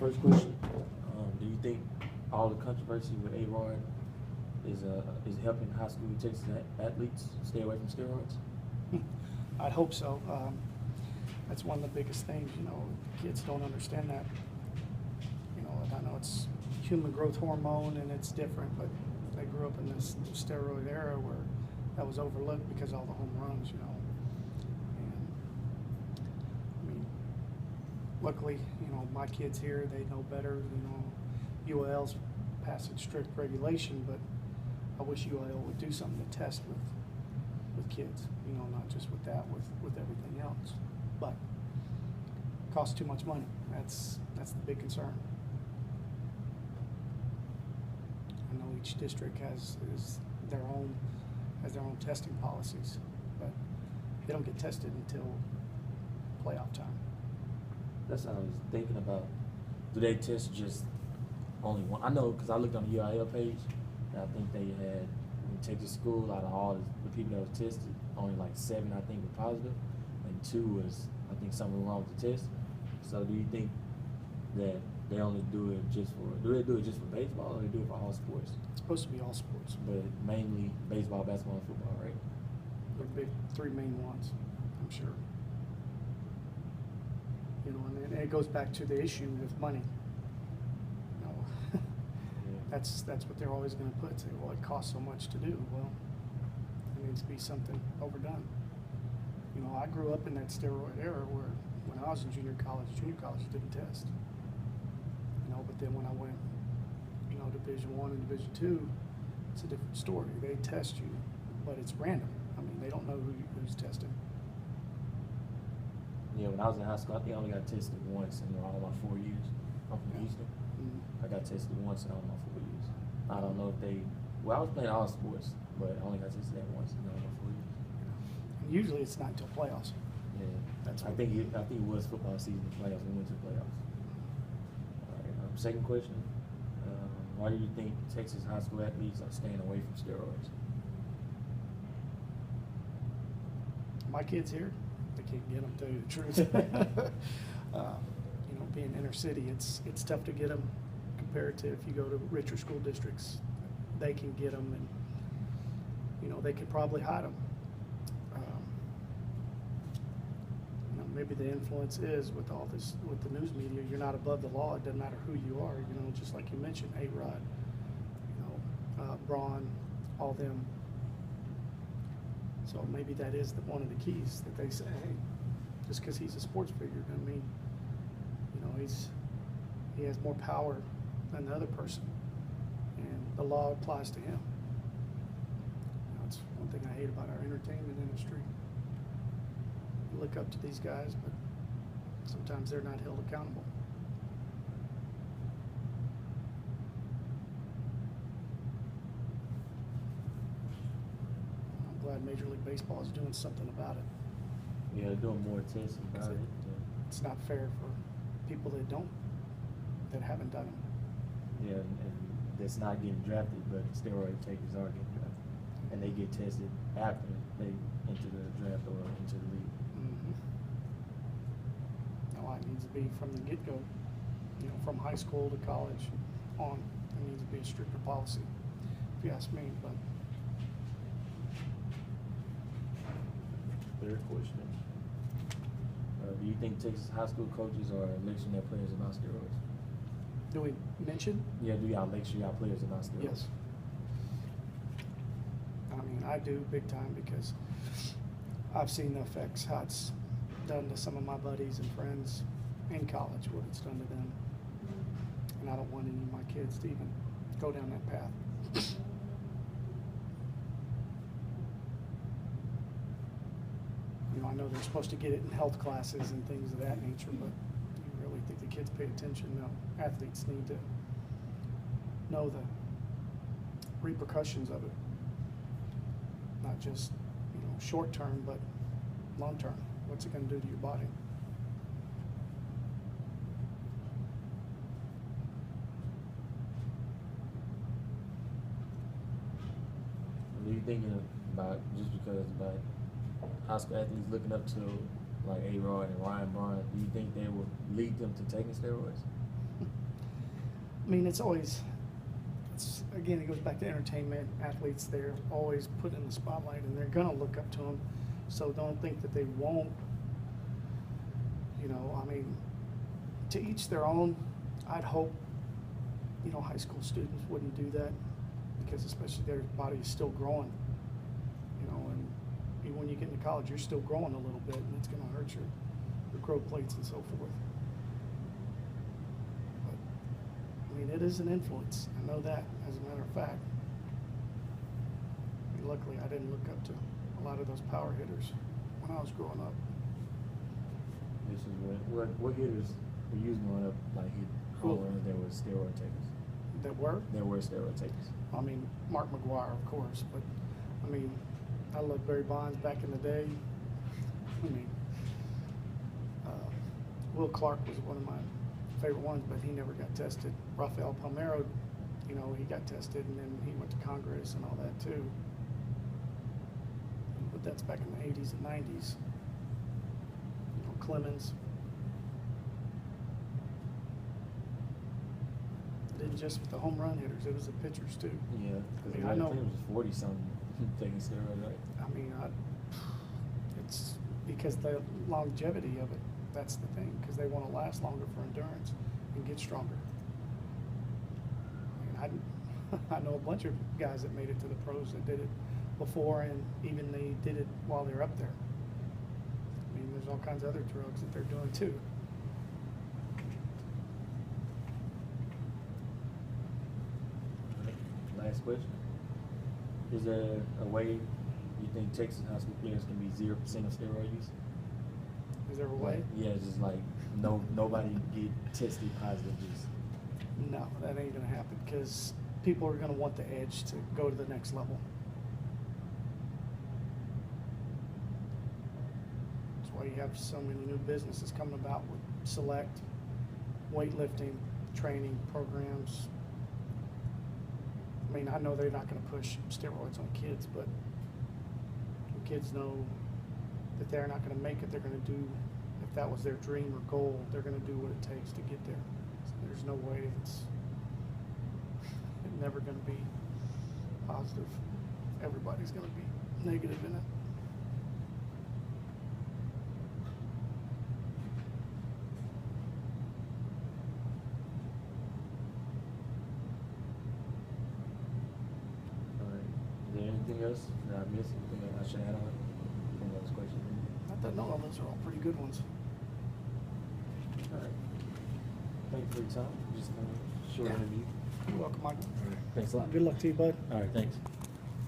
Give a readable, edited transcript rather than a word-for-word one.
first question. Do you think all the controversy with A-Rod is helping high school Texas athletes stay away from steroids? I'd hope so. That's one of the biggest things, kids don't understand that. I know it's human growth hormone and it's different, but they grew up in this steroid era where that was overlooked because of all the home runs, And I mean, luckily, my kids here, they know better. UIL's passing strict regulation, but I wish UIL would do something to test with kids, not just with that, with everything else. But it costs too much money. That's the big concern. I know each district has their own testing policies, but they don't get tested until playoff time. That's what I was thinking about. Do they test just only one? I know because I looked on the UIL page, and I think they had in Texas school, out of all the people that was tested, only like 7 I think were positive, and 2 was I think something wrong with the test. So do you think that they only do it just for baseball, or they do it for all sports? It's supposed to be all sports, But mainly baseball, basketball, and football, right? the big 3 main ones, I'm sure. And then it goes back to the issue with money. That's what they're always going to put. Say, well, it costs so much to do. Well, it needs to be something overdone. I grew up in that steroid era where when I was in junior college didn't test. But then when I went, Division I and Division II, it's a different story. They test you, but it's random. I mean, they don't know who's testing. Yeah, when I was in high school, I think I only got tested once in all my 4 years. I'm from Houston. I got tested once in all my 4 years. I don't know if I was playing all sports, but I only got tested that once in all my 4 years. And usually it's not until playoffs. Yeah, I think it was football season, playoffs. We went to the playoffs. All right. Second question: why do you think Texas high school athletes are staying away from steroids? My kids here, they can't get them. Tell you the truth. Being inner city, it's tough to get them compared to if you go to richer school districts. They can get them, and they could probably hide them. Maybe the influence is with all this, with the news media, you're not above the law. It doesn't matter who you are, just like you mentioned, A-Rod, Braun, all them. So maybe that is one of the keys that they say, hey, just because he's a sports figure doesn't mean, he has more power than the other person, and the law applies to him. That's one thing I hate about our entertainment industry. You look up to these guys, but sometimes they're not held accountable. I'm glad Major League Baseball is doing something about it. Yeah, they're doing more tests about it. It's not fair for people that haven't done it. Yeah, and that's not getting drafted, but steroid takers are getting drafted, and they get tested after they enter the draft or into the league. No, it needs to be from the get-go, from high school to college on. There needs to be a stricter policy, if you ask me. But third question: do you think Texas high school coaches are lecturing their players about steroids? do we mention? Yeah, do y'all lecture y'all players about steroids? Yes. I mean, I do big time because I've seen the effects, how it's done to some of my buddies and friends in college, what it's done to them. And I don't want any of my kids to even go down that path. I know they're supposed to get it in health classes and things of that nature, but do you really think the kids pay attention? No. Athletes need to know the repercussions of it. Not just, short term, but long term. What's it going to do to your body? What are you thinking about, just because about high school athletes looking up to like A-Rod and Ryan Braun, do you think they will lead them to taking steroids? mean, it's always, again, it goes back to entertainment. Athletes, they're always put in the spotlight, and they're gonna look up to them. So don't think that they won't. You know, I mean, to each their own. I'd hope, you know, high school students wouldn't do that, because especially their body is still growing. You know, and even when you get into college, you're still growing a little bit, and it's gonna hurt your growth plates and so forth. But I mean, it is an influence. I know that, as a matter of fact. I mean, luckily, I didn't look up to a lot of those power hitters when I was growing up. This is what hitters were using growing up, like hit home runs that were steroid takers. That were? There were steroid takers. I mean, Mark McGuire, of course, but I mean, I loved Barry Bonds back in the day. I mean, Will Clark was one of my favorite ones, but he never got tested. Rafael Palmeiro, you know, he got tested, and then he went to Congress and all that too. But that's back in the 80s and 90s. You know, Clemens. It didn't just with the home run hitters, it was the pitchers too. Yeah, because I know Clemens was 40-something taking steroids, right? I mean, it's because the longevity of it. That's the thing, because they want to last longer for endurance and get stronger. I mean, I know a bunch of guys that made it to the pros that did it before, and even they did it while they're up there. I mean, there's all kinds of other drugs that they're doing too. Last question. Is there a way you think Texas high school players can be 0% of steroid use? Is there a way? Yeah, just like nobody get tested positive. Just No, that ain't gonna happen, because people are gonna want the edge to go to the next level. That's why you have so many new businesses coming about with select weightlifting training programs. I mean, I know they're not gonna push steroids on kids, but when kids know that they're not gonna make it, they're gonna do, if that was their dream or goal, they're gonna do what it takes to get there. So there's no way it's never gonna be positive. Everybody's gonna be negative in it. all right. Is there anything else that I missed? Anything that I should add on from those questions? Not that no, those are all pretty good ones. All right. Thank you for your time. Just short interview. You're welcome, Michael. All right. Thanks a lot. Good luck to you, bud. All right. Thanks.